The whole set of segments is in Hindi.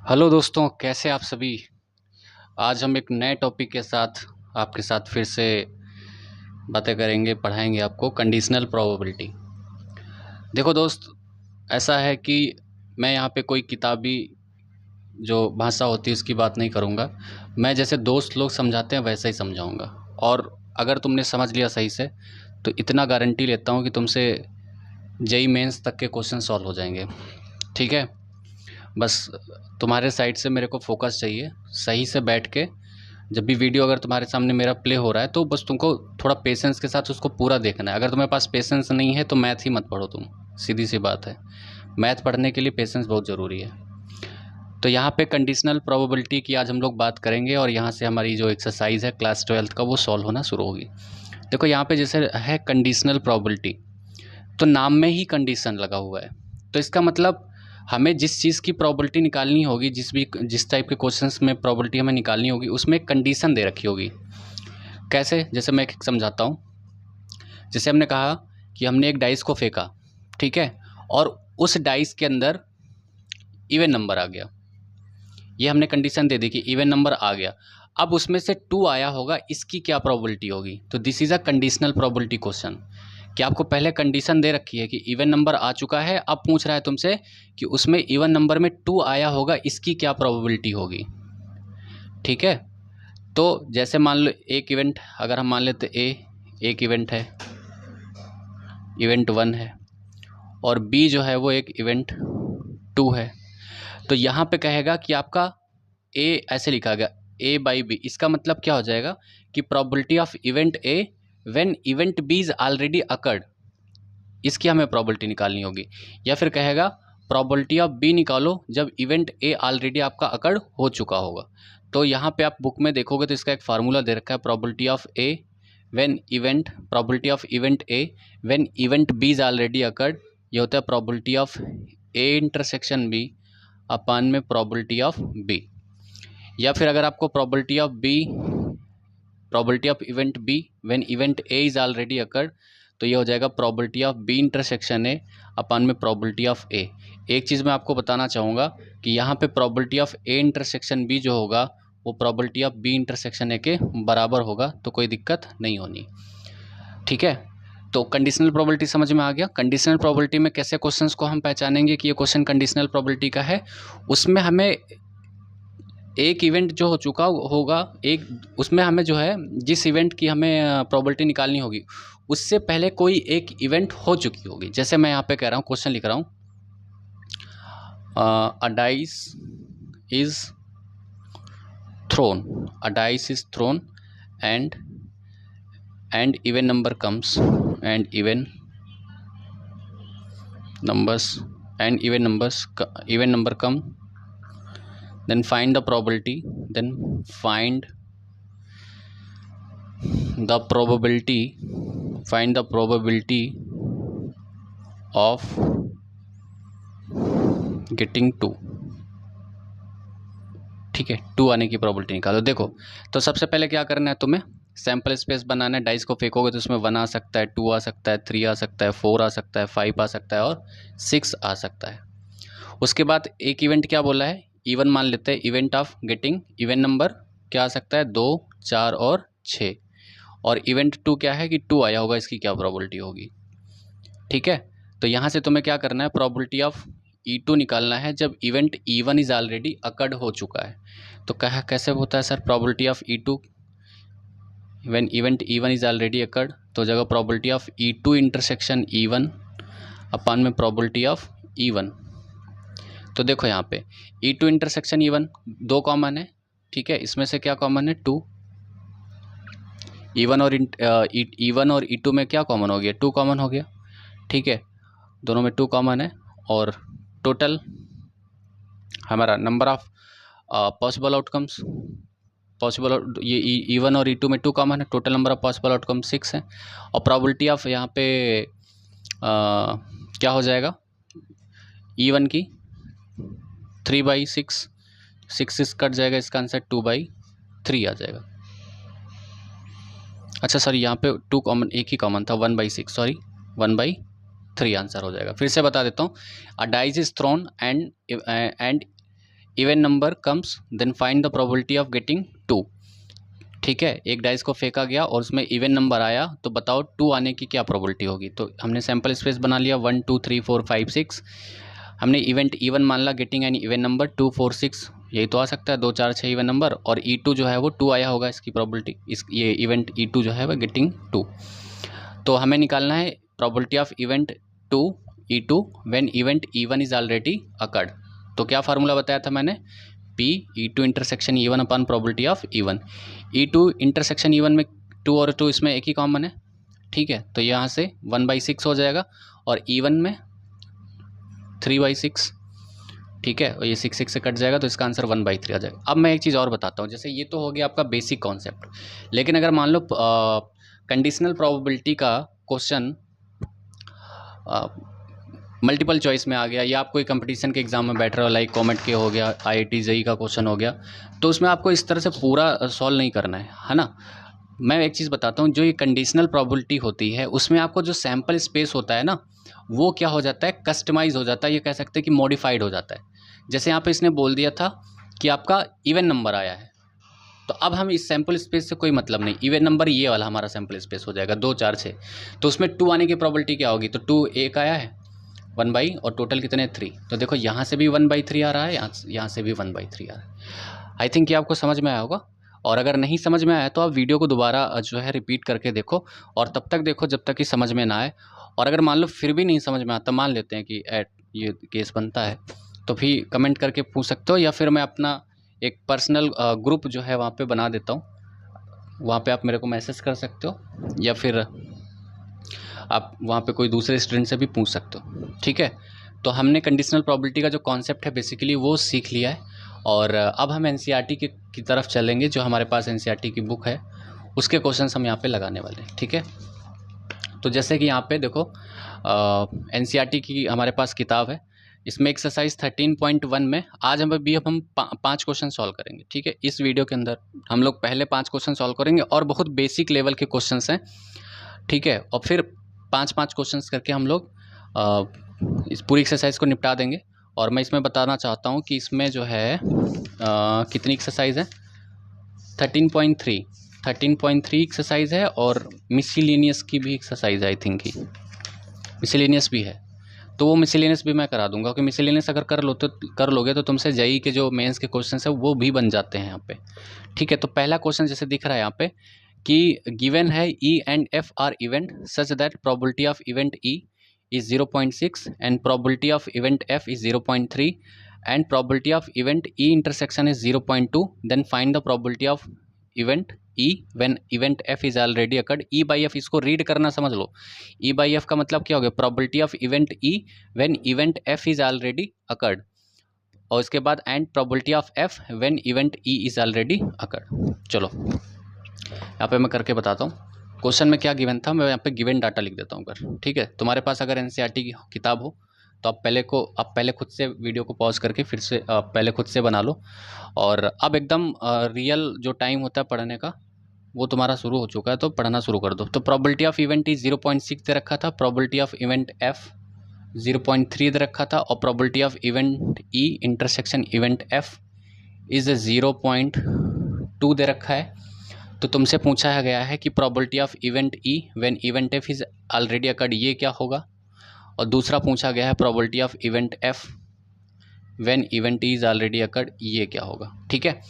हेलो दोस्तों, कैसे आप सभी। आज हम एक नए टॉपिक के साथ आपके साथ फिर से बातें करेंगे, पढ़ाएंगे आपको कंडीशनल प्रोबेबिलिटी। देखो दोस्त, ऐसा है कि मैं यहाँ पे कोई किताबी जो भाषा होती है उसकी बात नहीं करूँगा। मैं जैसे दोस्त लोग समझाते हैं वैसा ही समझाऊँगा। और अगर तुमने समझ लिया सही से तो इतना गारंटी लेता हूँ कि तुमसे जेई मेंस तक के क्वेश्चन सॉल्व हो जाएंगे। ठीक है, बस तुम्हारे साइड से मेरे को फोकस चाहिए। सही से बैठ के जब भी वीडियो अगर तुम्हारे सामने मेरा प्ले हो रहा है तो बस तुमको थोड़ा पेशेंस के साथ उसको पूरा देखना है। अगर तुम्हारे पास पेशेंस नहीं है तो मैथ ही मत पढ़ो तुम, सीधी सी बात है। मैथ पढ़ने के लिए पेशेंस बहुत ज़रूरी है। तो यहाँ पे कंडीशनल प्रोबेबिलिटी की आज हम लोग बात करेंगे और यहाँ से हमारी जो एक्सरसाइज है क्लास 12th का वो सॉल्व होना शुरू होगी। देखो यहाँ पे जैसे है कंडीशनल प्रोबेबिलिटी, तो नाम में ही कंडीशन लगा हुआ है। तो इसका मतलब हमें जिस चीज़ की प्रोबेबिलिटी निकालनी होगी, जिस टाइप के क्वेश्चंस में प्रोबेबिलिटी हमें निकालनी होगी उसमें एक कंडीशन दे रखी होगी। कैसे, जैसे मैं एक समझाता हूँ। जैसे हमने कहा कि हमने एक डाइस को फेंका, ठीक है, और उस डाइस के अंदर इवन नंबर आ गया। ये हमने कंडीशन दे दी कि इवन नंबर आ गया। अब उसमें से 2 आया होगा, इसकी क्या प्रोबेबिलिटी होगी। तो this is a conditional probability question कि आपको पहले कंडीशन दे रखी है कि इवन नंबर आ चुका है। अब पूछ रहा है तुमसे कि उसमें इवन नंबर में 2 आया होगा, इसकी क्या प्रोबेबिलिटी होगी। ठीक है, तो जैसे मान लो एक इवेंट अगर हम मान लेते एक इवेंट है, इवेंट 1 है, और बी जो है वो एक इवेंट 2 है। तो यहाँ पे कहेगा कि आपका ए ऐसे लिखा गया ए बाई बी। इसका मतलब क्या हो जाएगा कि probability of event A when event B is already occurred, इसकी हमें प्रोबेबिलिटी निकालनी होगी। या फिर कहेगा प्रोबेबिलिटी ऑफ बी निकालो जब इवेंट ए ऑलरेडी आपका अकर्ड हो चुका होगा। तो यहाँ पे आप बुक में देखोगे तो इसका एक फार्मूला दे रखा है, probability of A when event, probability of event A when event B is already occurred, ये होता है probability of A intersection B upon में प्रोबेबिलिटी ऑफ बी। या फिर अगर आपको probability of event B when event A is already occurred, तो ये हो जाएगा probability of B intersection A upon में प्रोबेबिलिटी ऑफ ए। एक चीज़ मैं आपको बताना चाहूँगा कि यहाँ पे probability of A intersection B जो होगा वो probability of B intersection A के बराबर होगा, तो कोई दिक्कत नहीं होनी। ठीक है, तो कंडीशनल प्रोबेबिलिटी समझ में आ गया। कंडीशनल प्रोबेबिलिटी में कैसे क्वेश्चंस को हम पहचानेंगे कि ये क्वेश्चन कंडीशनल प्रोबेबिलिटी का है। उसमें हमें एक इवेंट जो हो चुका होगा, एक उसमें हमें जो है जिस इवेंट की हमें प्रोबेबिलिटी निकालनी होगी उससे पहले कोई एक इवेंट हो चुकी होगी। जैसे मैं यहाँ पे कह रहा हूँ, क्वेश्चन लिख रहा हूँ, a dice is throne, a dice is throne and even number comes and even number come, then find the probability, find the probability of getting 2। ठीक है, 2 आने की प्रोबेबिलिटी निकालो। देखो, तो सबसे पहले क्या करना है, तुम्हें सैम्पल स्पेस बनाना है। डाइस को फेंकोगे तो उसमें 1 आ सकता है, 2 आ सकता है, 3 आ सकता है, 4 आ सकता है, 5 आ सकता है और 6 आ सकता है। उसके बाद एक इवेंट क्या बोला है, इवन मान लेते हैं। Event of getting even number क्या आ सकता है, 2, 4 और 6। और इवेंट 2 क्या है कि 2 आया होगा, इसकी क्या प्रोबेबिलिटी होगी। ठीक है, तो यहाँ से तुम्हें क्या करना है, प्रोबेबिलिटी ऑफ E2 निकालना है जब event E1 is already occurred हो चुका है। तो कैसे होता है sir probability of E2 when event E1 is already occurred, तो जगह probability of E2 intersection E1 अपान में प्रोबेबिलिटी ऑफ E1। तो देखो यहाँ पे E2 इंटरसेक्शन E1 2 कॉमन है, ठीक है, इसमें से क्या कॉमन है, 2। E1 और E2 में क्या कॉमन हो गया, 2 कॉमन हो गया। ठीक है, दोनों में 2 कॉमन है और टोटल हमारा नंबर ऑफ पॉसिबल आउटकम्स, ये E1 और E2 में 2 कॉमन है, total number of possible outcome 6 है। और प्रोबेबिलिटी ऑफ यहाँ पे क्या हो जाएगा, E1 की 3/6, 6 कट जाएगा, इसका आंसर 2/3 आ जाएगा। अच्छा सॉरी, यहाँ पे 2 कॉमन, एक ही कॉमन था, 1/6, सॉरी 1/3 आंसर हो जाएगा। फिर से बता देता हूँ, a dice is thrown and even number comes then find the probability of getting 2। ठीक है, एक डाइस को फेंका गया और उसमें इवन नंबर आया, तो बताओ 2 आने की क्या प्रोबेबिलिटी होगी। तो हमने सैम्पल स्पेस बना लिया 1 2 3 4 5 6। हमने इवेंट इवन मान ला, गेटिंग एन इवन नंबर 2 4 6, यही तो आ सकता है 2 4 6 इवन नंबर, और E2 जो है वो 2 आया होगा इसकी प्रोबेबिलिटी, ये इवेंट E2 जो है वो गेटिंग 2। तो हमें निकालना है probability of event 2 E2 when event E1 is already occurred. तो क्या फार्मूला बताया था मैंने, P E2 intersection E1 upon probability of E1। E2 intersection E1 में 2 और 2 इसमें एक ही कॉमन है। ठीक है, तो यहाँ से 1/6 हो जाएगा और E1 में 3/6। ठीक है, और ये 6 6 से कट जाएगा तो इसका आंसर 1/3 आ जाएगा। अब मैं एक चीज़ और बताता हूँ, जैसे ये तो हो गया आपका बेसिक कॉन्सेप्ट, लेकिन अगर मान लो कंडीशनल प्रोबेबिलिटी का क्वेश्चन मल्टीपल चॉइस में आ गया, या आप कोई कंपटीशन के एग्जाम में बैठ रहे हो, लाइक कॉमेट के हो गया, IIT JEE का क्वेश्चन हो गया, तो उसमें आपको इस तरह से पूरा सॉल्व नहीं करना है ना। मैं एक चीज़ बताता हूँ, जो ये कंडीशनल प्रोबेबिलिटी होती है उसमें आपको जो सैम्पल स्पेस होता है ना, वो क्या हो जाता है, कस्टमाइज हो जाता है, ये कह सकते हैं कि मॉडिफाइड हो जाता है। जैसे यहाँ पे इसने बोल दिया था कि आपका इवन नंबर आया है, तो अब हम इस सैम्पल स्पेस से कोई मतलब नहीं, इवन नंबर ये वाला हमारा सैम्पल स्पेस हो जाएगा 2 4 6, तो उसमें 2 आने की प्रोबेबिलिटी क्या होगी, तो 2 एक आया है 1 और टोटल कितने 3, तो देखो यहाँ से भी 1/3 आ रहा है, यहाँ से भी 1/3 आ रहा है। आई थिंक ये आपको समझ में आया होगा, और अगर नहीं समझ में आया तो आप वीडियो को दोबारा जो है रिपीट करके देखो, और तब तक देखो जब तक कि समझ में ना आए। और अगर मान लो फिर भी नहीं समझ में आता, मान लेते हैं कि ये केस बनता है, तो फिर कमेंट करके पूछ सकते हो, या फिर मैं अपना एक पर्सनल ग्रुप जो है वहाँ पे बना देता हूँ, वहाँ पे आप मेरे को मैसेज कर सकते हो, या फिर आप वहाँ पे कोई दूसरे स्टूडेंट से भी पूछ सकते हो। ठीक है, तो हमने कंडीशनल प्रोबेबिलिटी का जो कॉन्सेप्ट है बेसिकली वो सीख लिया है, और अब हम NCERT की तरफ चलेंगे। जो हमारे पास NCERT की बुक है उसके क्वेश्चंस हम यहाँ पे लगाने वाले हैं। ठीक है, तो जैसे कि यहाँ पे देखो NCERT की हमारे पास किताब है, इसमें एक्सरसाइज 13.1 में आज हम 5 क्वेश्चन सॉल्व करेंगे। ठीक है, इस वीडियो के अंदर हम लोग पहले 5 क्वेश्चन सॉल्व करेंगे, और बहुत बेसिक लेवल के क्वेश्चंस हैं। ठीक है, और फिर 5 क्वेश्चंस करके हम लोग इस पूरी एक्सरसाइज को निपटा देंगे। और मैं इसमें बताना चाहता हूँ कि इसमें जो है कितनी एक्सरसाइज है, 13.3 एक्सरसाइज है, और मिसलिनियस की भी एक्सरसाइज है, आई थिंक ही मिसलिनियस भी है, तो वो मिसलिनियस भी मैं करा दूंगा, क्योंकि मिसलिनियस अगर कर लोगे तो तुमसे JEE के जो मेंस के क्वेश्चन है वो भी बन जाते हैं यहाँ पे। ठीक है, तो पहला क्वेश्चन जैसे दिख रहा है यहाँ पे कि गिवन है E and F are event such that probability of event E is 0.6 and probability of event F is 0.3 and probability of event E intersection is 0.2, then find the probability of event E when event F is already occurred। E by F इसको रीड करना समझ लो, E by F का मतलब क्या हो गया, probability of event E when event F is already occurred, और इसके बाद and probability of F when event E is already occurred। चलो यहाँ पे मैं करके बताता हूँ क्वेश्चन में क्या गिवन था, मैं यहाँ पे गिवन डाटा लिख देता हूँ अगर। ठीक है, तुम्हारे पास अगर NCERT की किताब हो तो आप पहले खुद से वीडियो को पॉज करके फिर से पहले खुद से बना लो, और अब एकदम रियल जो टाइम होता है पढ़ने का वो तुम्हारा शुरू हो चुका है, तो पढ़ना शुरू कर दो। तो प्रोबेबिलिटी ऑफ इवेंट ई 0.6 दे रखा था, प्रोबेबिलिटी ऑफ इवेंट F 0.3 दे रखा था, और probability of event E intersection event F is 0.2 दे रखा है। तो तुमसे पूछा गया है कि probability of event E when event F is already occurred ये क्या होगा, और दूसरा पूछा गया है probability of event F when event E is already occurred ये क्या होगा। ठीक है,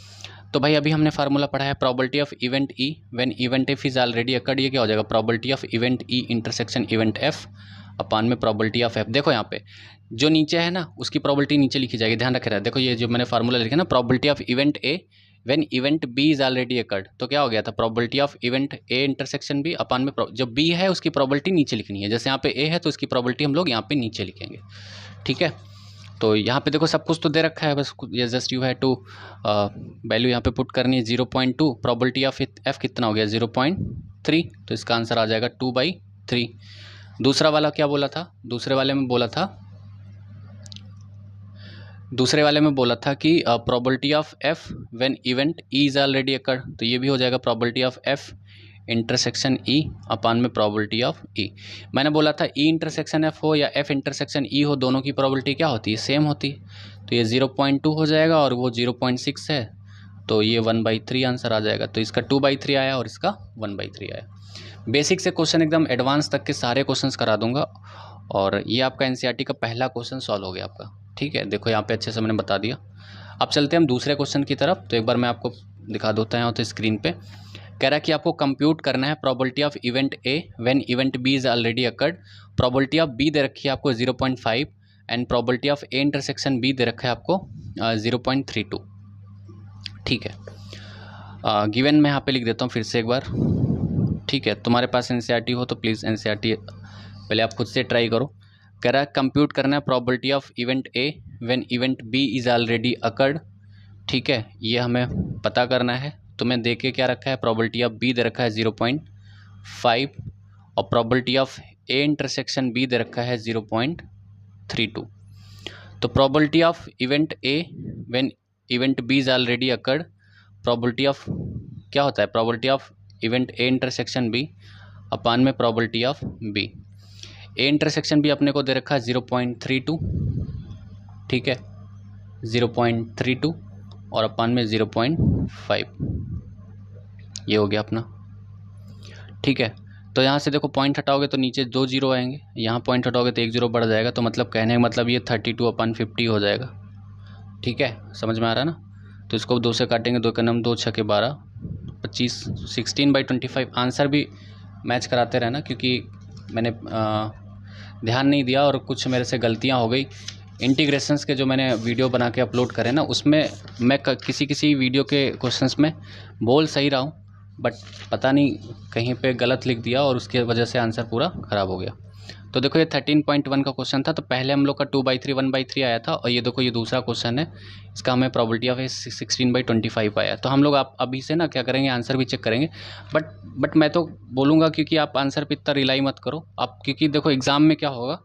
तो भाई अभी हमने फार्मूला पढ़ा है probability of event E when event F is already occurred, ये क्या हो जाएगा, probability of event E intersection event F अपान में प्रोबेबिलिटी ऑफ F। देखो यहाँ पे जो नीचे है ना उसकी प्रोबेबिलिटी नीचे लिखी जाएगी, ध्यान रखे रहा। देखो ये जो मैंने फार्मूला लिखा ना, probability of event A when event B is already occurred, तो क्या हो गया था, probability of event A intersection B अपान में जो B है उसकी प्रोबेबिलिटी नीचे लिखनी है। जैसे यहाँ पे A है तो उसकी प्रोबेबिलिटी हम लोग यहाँ पे नीचे लिखेंगे। ठीक है, तो यहाँ पे देखो सब कुछ तो दे रखा है, बस ये जस्ट यू है टू वैल्यू यहाँ पे पुट करनी है 0.2, प्रोबेबिलिटी ऑफ F कितना हो गया 0.3, तो इसका आंसर आ जाएगा 2/3। दूसरा वाला क्या बोला था, दूसरे वाले में बोला था कि probability of F when event E is already occurred, तो ये भी हो जाएगा probability of F intersection E upon में प्रोबेबिलिटी ऑफ ई। मैंने बोला था ई इंटरसेक्शन एफ हो या एफ इंटरसेक्शन ई हो, दोनों की प्रोबेबिलिटी क्या होती है, सेम होती है। तो ये 0.2 हो जाएगा और वो 0.6 है, तो ये 1/3 आंसर आ जाएगा। तो इसका 2/3 आया और इसका 1/3 आया। बेसिक से क्वेश्चन एकदम एडवांस तक के सारे क्वेश्चंस करा दूंगा और ये आपका एनसीईआरटी का पहला क्वेश्चन सॉल्व हो गया आपका। ठीक है, देखो यहाँ पे अच्छे से मैंने बता दिया। अब चलते हैं हम दूसरे क्वेश्चन की तरफ। तो एक बार मैं आपको दिखा देता हूँ। तो स्क्रीन पे कह रहा है कि आपको कंप्यूट करना है probability of event A when event B is already occurred. Probability of B दे रखी है आपको 0.5 and probability of A intersection B दे रखा है आपको 0.32। ठीक है, गिवन मैं यहाँ पे लिख देता हूँ फिर से एक बार। ठीक है, तुम्हारे पास एनसीईआरटी हो तो प्लीज़ एनसीईआरटी पहले आप खुद से ट्राई करो। कह रहा है कंप्यूट करना है probability of event A when event B is already occurred. ठीक है, ये हमें पता करना है। तो मैं देख के क्या रखा है, प्रोबेबिलिटी ऑफ बी दे रखा है 0.5 और probability of A intersection B दे रखा है 0.32। तो probability of event A when event B is already occurred, probability of क्या होता है, probability of event A intersection B upon में probability of B. A intersection B अपने को दे रखा है 0.32। ठीक है, 0.32 और अपान में 0.5, ये हो गया अपना। ठीक है, तो यहाँ से देखो पॉइंट हटाओगे तो नीचे 2 0 आएंगे, यहाँ पॉइंट हटाओगे तो 1 0 बढ़ जाएगा। तो मतलब कहने का मतलब ये 32/50 हो जाएगा। ठीक है, समझ में आ रहा है ना। तो इसको 2 से काटेंगे, 2 का नम 2 6 के 12 25 16/25। आंसर भी मैच कराते रहना क्योंकि मैंने ध्यान नहीं दिया और कुछ मेरे से गलतियां हो गई। इंटीग्रेशंस के जो मैंने वीडियो बना के अपलोड करे ना, उसमें मैं किसी वीडियो के क्वेश्चंस में बोल सही रहा हूँ, बट पता नहीं कहीं पे गलत लिख दिया और उसके वजह से आंसर पूरा ख़राब हो गया। तो देखो ये 13.1 का क्वेश्चन था। तो पहले हम लोग का 2/3 1/3 आया था और ये देखो ये दूसरा क्वेश्चन है, इसका हमें प्रोबेबिलिटी ऑफ 16/25 आया। तो हम लोग आप अभी से ना क्या करेंगे, आंसर भी चेक करेंगे। बट मैं तो बोलूँगा क्योंकि आप आंसर पे इतना रिलाई मत करो आप, क्योंकि देखो एग्ज़ाम में क्या होगा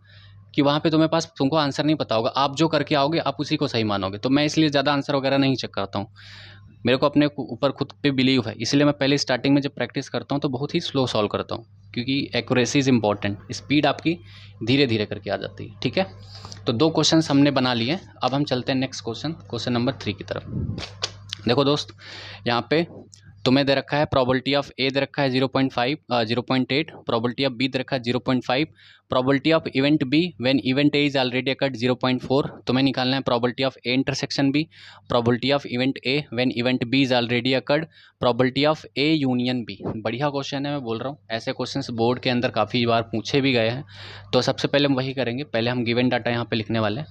कि वहाँ पे तुम्हें पास तुमको आंसर नहीं पता होगा, आप जो करके आओगे आप उसी को सही मानोगे। तो मैं इसलिए ज़्यादा आंसर वगैरह नहीं चेक करता हूँ, मेरे को अपने ऊपर खुद पे बिलीव है, इसलिए मैं पहले स्टार्टिंग में जब प्रैक्टिस करता हूँ तो बहुत ही स्लो सॉल्व करता हूँ, क्योंकि एक्यूरेसी इज़ इंपॉर्टेंट। स्पीड आपकी धीरे धीरे करके आ जाती है। ठीक है, तो 2 क्वेश्चन हमने बना लिए। अब हम चलते हैं नेक्स्ट क्वेश्चन नंबर 3 की तरफ। देखो दोस्त, यहाँ पे तुम्हें दे रखा है प्रोबेबिलिटी ऑफ ए दे रखा है 0.8, प्रोबेबिलिटी ऑफ बी दे रखा है 0.5, probability of event B when event A is already occurred 0.4। तुम्हें निकालना है probability of A intersection B, probability of event A when event B is already occurred, probability of A union B. बढ़िया क्वेश्चन है, मैं बोल रहा हूँ ऐसे क्वेश्चन बोर्ड के अंदर काफ़ी बार पूछे भी गए हैं। तो सबसे पहले हम वही करेंगे, पहले हम गिवन डाटा यहाँ पर लिखने वाले हैं।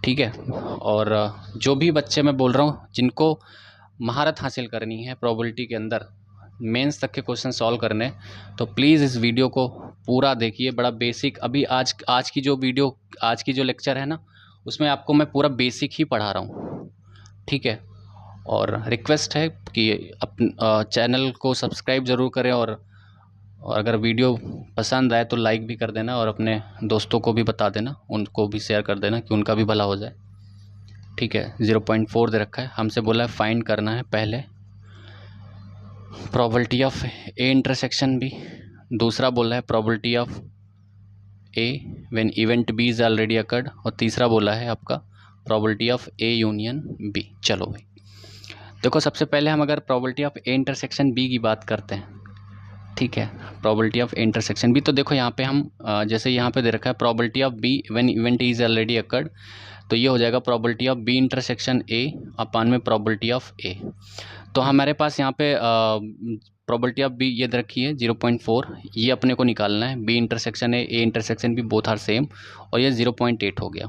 ठीक है, और जो भी बच्चे मैं बोल रहा हूँ जिनको महारत हासिल करनी है प्रोबेबिलिटी के अंदर, मेंस तक के क्वेश्चन सॉल्व करने, तो प्लीज़ इस वीडियो को पूरा देखिए। बड़ा बेसिक, अभी आज की जो लेक्चर है ना, उसमें आपको मैं पूरा बेसिक ही पढ़ा रहा हूँ। ठीक है, और रिक्वेस्ट है कि चैनल को सब्सक्राइब ज़रूर करें और अगर वीडियो पसंद आए तो लाइक भी कर देना और अपने दोस्तों को भी बता देना, उनको भी शेयर कर देना कि उनका भी भला हो जाए। ठीक है, 0.4 दे रखा है, हमसे बोला है फाइंड करना है पहले probability of A intersection B, दूसरा बोला है probability of A when event B is already occurred, और तीसरा बोला है आपका probability of A union B. चलो भाई देखो, सबसे पहले हम अगर probability of A intersection B की बात करते हैं। ठीक है, probability of A intersection B, तो देखो यहाँ पे हम जैसे यहाँ पे दे रखा है probability of B when event is already occurred, तो ये हो जाएगा probability of B intersection A upon में प्रोबेबिलिटी ऑफ ए। तो हमारे पास यहाँ पे प्रोबेबिलिटी ऑफ बी ये रखी है 0.4, ये अपने को निकालना है। B intersection A intersection B both are same, और ये 0.8 हो गया।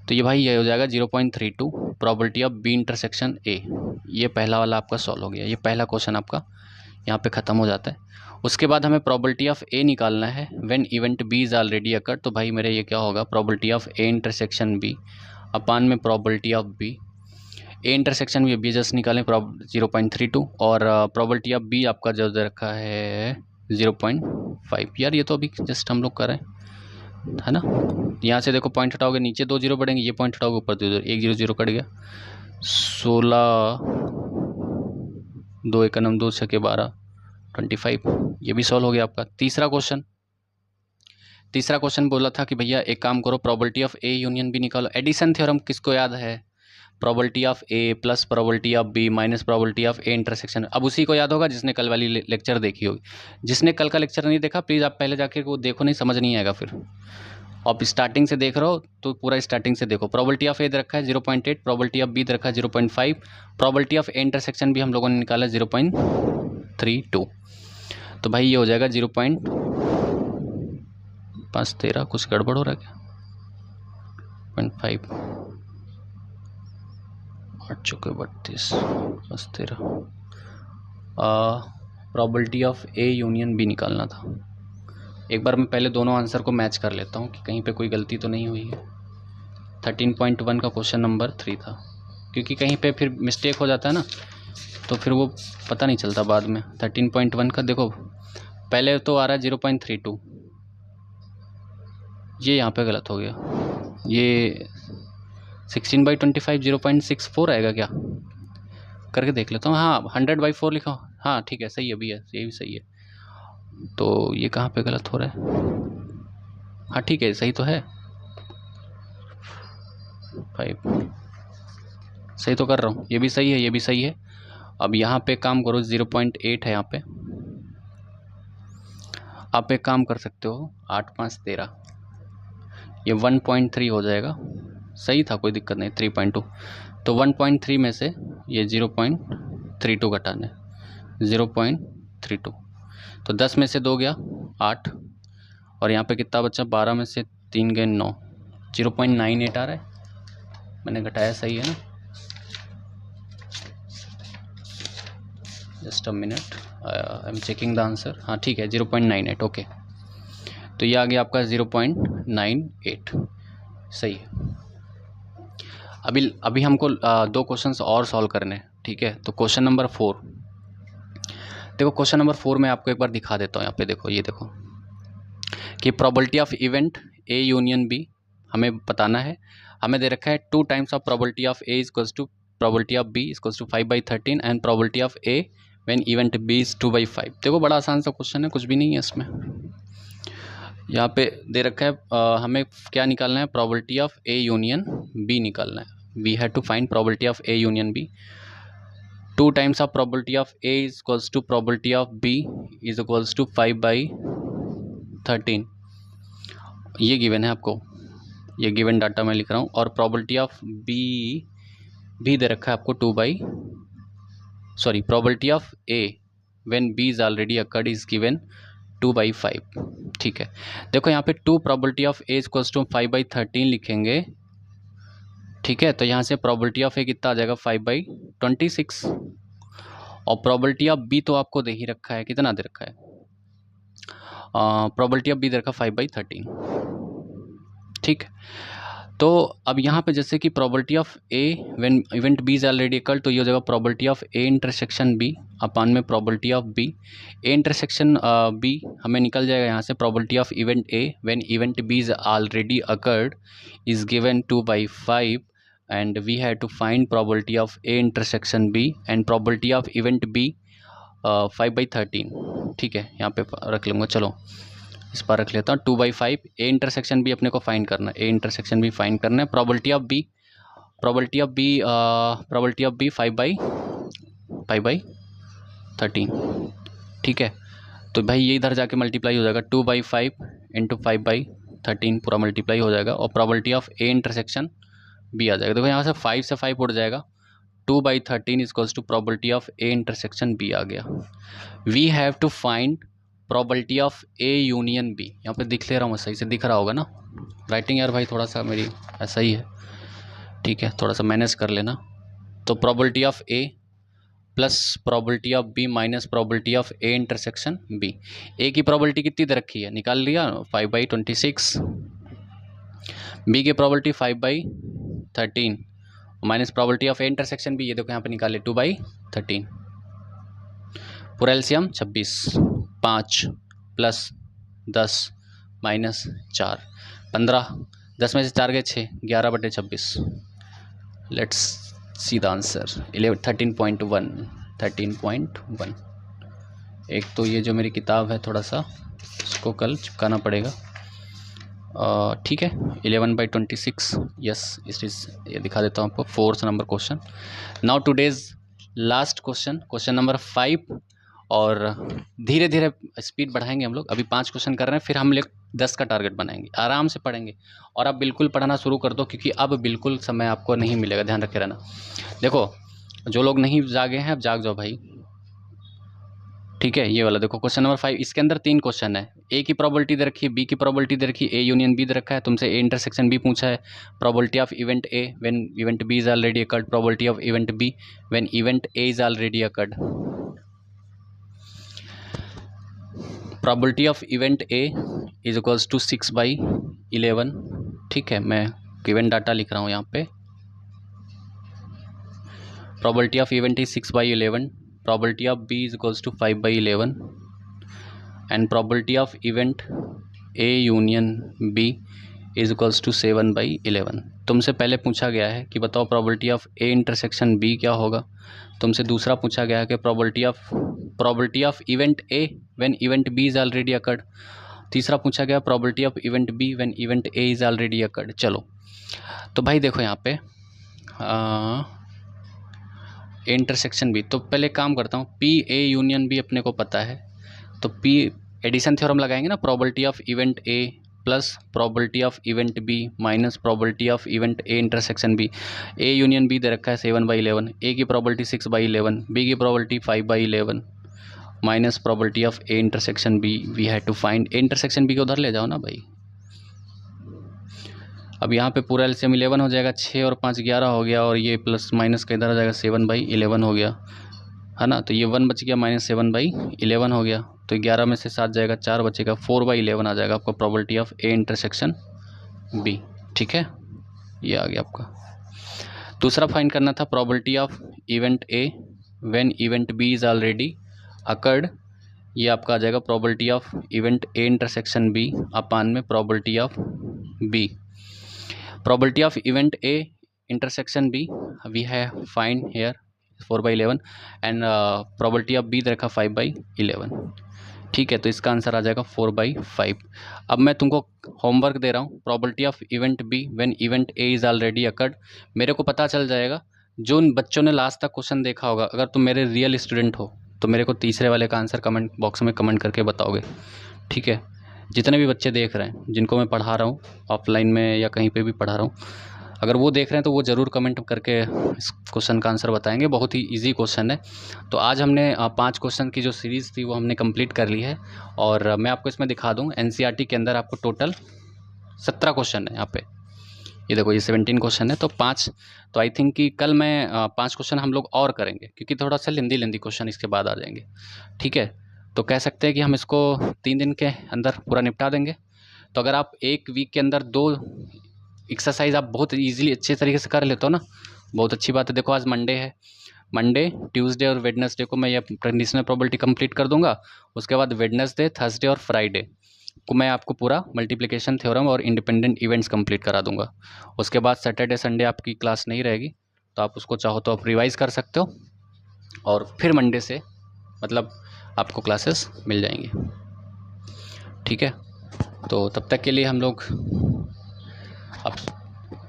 तो ये भाई ये हो जाएगा 0.32 probability of B intersection A. ये पहला वाला आपका सॉल्व हो गया, ये पहला क्वेश्चन आपका यहाँ पे ख़त्म हो जाता है। उसके बाद हमें प्रोबेबिलिटी ऑफ ए निकालना है when event B is already occurred. तो भाई मेरे ये क्या होगा, probability of A intersection B upon में probability of B. A intersection B just निकालें 0.32, और प्रोबेबिलिटी ऑफ बी आपका जो दे रखा है 0.5। यार ये तो अभी जस्ट हम लोग कर रहे हैं, है ना। यहाँ से देखो पॉइंट हटाओगे नीचे 2 0 बढ़ेंगे, ये पॉइंट हटाओगे ऊपर 2 0, 1 0 0 कट गया। 16 2 1 9 2 6 के 12 25, ये भी सॉल्व हो गया आपका। तीसरा क्वेश्चन बोला था कि भैया एक काम करो, probability of A union B निकालो। एडिशन थ्योरम किसको याद है? Probability of A plus probability of B minus probability of A intersection. अब उसी को याद होगा जिसने कल वाली लेक्चर देखी होगी। जिसने कल का लेक्चर नहीं देखा प्लीज़ आप पहले जाके वो देखो, नहीं समझ नहीं आएगा फिर। आप स्टार्टिंग से देख रहे हो तो पूरा स्टार्टिंग से देखो। प्रोबेबिलिटी ऑफ ए दे रखा है 0.8, प्रोबेबिलिटी ऑफ बी दे रखा है 0.5, प्रोबेबिलिटी ऑफ ए इंटरसेक्शन भी हम लोगों ने निकाला 0.32। तो भाई ये हो जाएगा 0.513, कुछ गड़बड़ हो रहा है क्या? 0.5 8 चौके 32 बस 13। Probability of A union B निकालना था। एक बार मैं पहले दोनों आंसर को मैच कर लेता हूँ कि कहीं पे कोई गलती तो नहीं हुई है। 13.1 का क्वेश्चन नंबर 3 था, क्योंकि कहीं पे फिर मिस्टेक हो जाता है ना तो फिर वो पता नहीं चलता बाद में। 13.1 का देखो पहले तो आ रहा है 0.32, ये यहाँ पे गलत हो गया। ये 16/25 0.64 आएगा क्या? करके देख लेता हूँ। हाँ 100/4 लिखा, हाँ ठीक है, सही है भैया, ये भी सही है। तो ये कहाँ पे गलत हो रहा है? हाँ ठीक है, सही तो है, 5 सही तो कर रहा हूँ, ये भी सही है, ये भी सही है। अब यहाँ पे काम करो, 0.8 है यहाँ पे। आप एक काम कर सकते हो, 8 5 13, ये 1.3 हो जाएगा। सही था, कोई दिक्कत नहीं। 3.2 तो 1.3 में से ये 0.32 घटाना है, 0.32। तो 10 में से 2 गया 8, और यहाँ पे कितना बचा? 12 में से 3 गए 9, 0.98 आ रहा है। मैंने घटाया सही है ना? Just a minute, I am checking the answer. हाँ ठीक है, 0.98, ओके। तो ये आ गया आपका 0.98, सही है। अभी हमको 2 क्वेश्चंस और सॉल्व करने हैं, ठीक है। तो क्वेश्चन नंबर 4 देखो, क्वेश्चन नंबर 4 में आपको एक बार दिखा देता हूँ। यहाँ पे देखो, ये देखो कि probability of event A union B हमें बताना है। हमें दे रखा है 2 times of probability of A equals to probability of B equals to 5/13 and probability of A when event B is 2/5। देखो बड़ा आसान सा क्वेश्चन है, कुछ भी नहीं है इसमें। यहाँ पे दे रखा है हमें क्या निकालना है? Probability of A union B निकालना है। We have to find probability of A union B. 2 times of probability of A is equals to probability of B is equals to 5/13। ये गिवन है आपको, ये गिवन डाटा मैं लिख रहा हूँ। और प्रोबेबिलिटी ऑफ बी भी दे रखा है आपको probability of A when B is already occurred is given 2/5, ठीक है। देखो यहाँ पे 2 probability of A equals to 5/13 लिखेंगे, ठीक है। तो यहाँ से प्रोबेबिलिटी ऑफ ए कितना आ जाएगा? 5/26। और प्रोबेबिलिटी ऑफ बी तो आपको दे ही रखा है, कितना दे रखा है? प्रोबेबिलिटी ऑफ बी दे रखा 5/13, ठीक है। तो अब यहाँ पे जैसे कि probability of A when event B is already equal, तो ये हो जाएगा probability of A intersection B upon में probability of B. A intersection B हमें निकल जाएगा यहाँ से, probability of event A when event B is already occurred is given 2/5 and we have to find probability of A intersection B and probability of event B 5/13, ठीक है। यहाँ पे रख लूँगा, चलो इस पर रख लेता हूँ 2/5। ए इंटरसेक्शन भी अपने को फाइंड करना है, ए इंटरसेक्शन भी फाइंड करना है। प्रोबेबिलिटी ऑफ बी 5/13, ठीक है। तो भाई ये इधर जाके मल्टीप्लाई हो जाएगा, 2/5 इंटू 5/13 पूरा मल्टीप्लाई हो जाएगा। और probability of A intersection B आ जाएगा। देखो यहाँ से 5 से 5 उड़ जाएगा, 2/13 equals to probability of A intersection B आ गया। We have to find probability of A union B. यहाँ पे दिख ले रहा हूँ, सही से दिख रहा होगा ना? राइटिंग यार भाई थोड़ा सा मेरी ऐसा ही है, ठीक है, थोड़ा सा मैनेज कर लेना। तो probability of A plus probability of B minus probability of A intersection B. A की प्रोबेबिलिटी कितनी दे रखी है? निकाल लिया, 5/26। बी की probability 5/13 minus probability of A intersection B, ये देखो यहाँ पे निकाले 2/13। पूरा एलसीएम 26, 5 प्लस 10 माइनस 4 15, 10 में से 4 गए 6, 11/26। Let's see the answer 13.1। एक तो ये जो मेरी किताब है थोड़ा सा इसको कल चिपकाना पड़ेगा। ठीक है, 11/26, यस इट इज़। ये दिखा देता हूँ आपको, 4th number question. Now today's last question number 5। और धीरे धीरे स्पीड बढ़ाएंगे हम लोग। अभी 5 क्वेश्चन कर रहे हैं, फिर हम लोग 10 का टारगेट बनाएंगे। आराम से पढ़ेंगे और आप बिल्कुल पढ़ना शुरू कर दो, क्योंकि अब बिल्कुल समय आपको नहीं मिलेगा, ध्यान रखे रहना। देखो जो लोग नहीं जागे हैं अब जाग जाओ भाई, ठीक है। ये वाला देखो क्वेश्चन नंबर 5, इसके अंदर 3 क्वेश्चन है। ए की प्रोबेबिलिटी दे रखी है, बी की प्रोबेबिलिटी दे रखी है, ए यूनियन बी दे रखा है। तुमसे ए इंटरसेक्शन बी पूछा है। Probability of event A when event B is already occurred, probability of event B when event A is already occurred. Probability of event A is equals to 6/11, ठीक है। मैं गिवन डाटा लिख रहा हूँ यहाँ पे। Probability of event is 6/11, probability of B is equals to 5/11 and probability of event A union B is equals to 7/11। तुमसे पहले पूछा गया है कि बताओ probability of A intersection B क्या होगा। तुमसे दूसरा पूछा गया है कि probability of event A when event B is already occurred। तीसरा पूछा गया probability of event B when event A is already occurred। चलो तो भाई देखो यहाँ पे इंटरसेक्शन बी, तो पहले काम करता हूँ। पी ए यूनियन बी अपने को पता है, तो पी एडिशन थ्योरम लगाएंगे ना। Probability of event A plus probability of event B minus probability of event A intersection B. A union B दे रखा है 7/11, ए की प्रोबेबिलिटी 6/11, बी की probability 5/11 minus probability of A intersection B. We have to find A intersection B को उधर ले जाओ ना भाई। अब यहाँ पे पूरा एलसीएम 11 हो जाएगा, 6 और 5 11 हो गया, और ये प्लस माइनस का इधर आ जाएगा 7/11 हो गया, है ना। तो ये 1 बच गया माइनस 7/11 हो गया, तो 11 में से 7 जाएगा, 4 बचेगा, 4/11 आ जाएगा आपका probability of A intersection B, ठीक है। ये आ गया आपका। दूसरा फाइंड करना था probability of event A when event B is already occurred. ये आपका आ जाएगा probability of event A intersection B upon में probability of B. Probability of event A intersection B we have find here 4/11 and probability of B दे रखा 5/11, ठीक है। तो इसका आंसर आ जाएगा 4/5। अब मैं तुमको होमवर्क दे रहा हूँ। Probability of event B when event A is already occurred. मेरे को पता चल जाएगा, जो उन बच्चों ने लास्ट तक क्वेश्चन देखा होगा, अगर तुम मेरे रियल स्टूडेंट हो तो मेरे को तीसरे वाले का आंसर कमेंट बॉक्स में कमेंट करके बताओगे, ठीक है। जितने भी बच्चे देख रहे हैं, जिनको मैं पढ़ा रहा हूँ ऑफलाइन में या कहीं पे भी पढ़ा रहा हूँ, अगर वो देख रहे हैं तो वो ज़रूर कमेंट करके इस क्वेश्चन का आंसर बताएंगे। बहुत ही इजी क्वेश्चन है। तो आज हमने 5 क्वेश्चन की जो सीरीज़ थी वो हमने कंप्लीट कर ली है, और मैं आपको इसमें दिखा दूँ एनसीईआरटी के अंदर आपको टोटल 17 क्वेश्चन है यहाँ पे। ये देखो ये 17 क्वेश्चन है, तो 5, तो आई थिंक कि कल मैं 5 क्वेश्चन हम लोग और करेंगे, क्योंकि थोड़ा सा लेंदी क्वेश्चन इसके बाद आ जाएंगे, ठीक है। तो कह सकते हैं कि हम इसको 3 दिन के अंदर पूरा निपटा देंगे। तो अगर आप एक वीक के अंदर 2 एक्सरसाइज आप बहुत इजीली अच्छे तरीके से कर लेते हो ना, बहुत अच्छी बात है। देखो आज मंडे है, मंडे ट्यूसडे और वेडनेसडे को मैं ये कंडीशनल प्रोबेबिलिटी कंप्लीट कर दूंगा। उसके बाद वेडनेसडे, थर्सडे और फ्राइडे को मैं आपको पूरा मल्टीप्लिकेशन थ्योरम और इंडिपेंडेंट इवेंट्स कंप्लीट करा दूंगा। उसके बाद सैटरडे संडे आपकी क्लास नहीं रहेगी, तो आप उसको चाहो तो आप रिवाइज़ कर सकते हो, और फिर मंडे से मतलब आपको क्लासेस मिल जाएंगी, ठीक है। तो तब तक के लिए हम लोग अब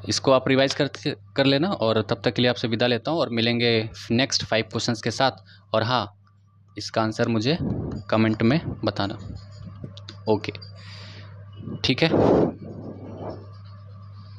इसको आप रिवाइज कर लेना, और तब तक के लिए आपसे विदा लेता हूँ, और मिलेंगे नेक्स्ट 5 क्वेश्चंस के साथ। और हाँ, इसका आंसर मुझे कमेंट में बताना, ओके, ठीक है।